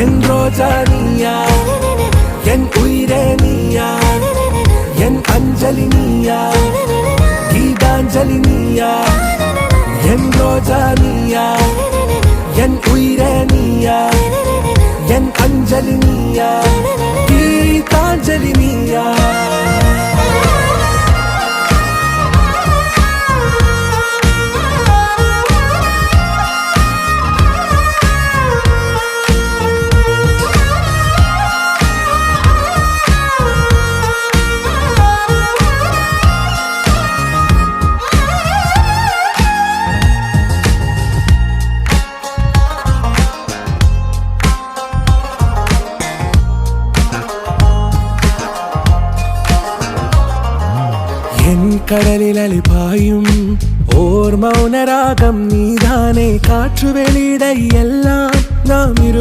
என் ரோஜா நீயா, என் உயிரே நீயா, என் அஞ்சலி நீயா, கீதாஞ்சலி நீயா. என் ரோஜா நீயா, என் உயிரே நீயா, என் அஞ்சலி நீயா, கீதாஞ்சலி நீயா. என் கடலில் அலிபாயும் ஓர் மௌன ராகம் நீதானே. காற்று வெளியிட எல்லாம் நாம்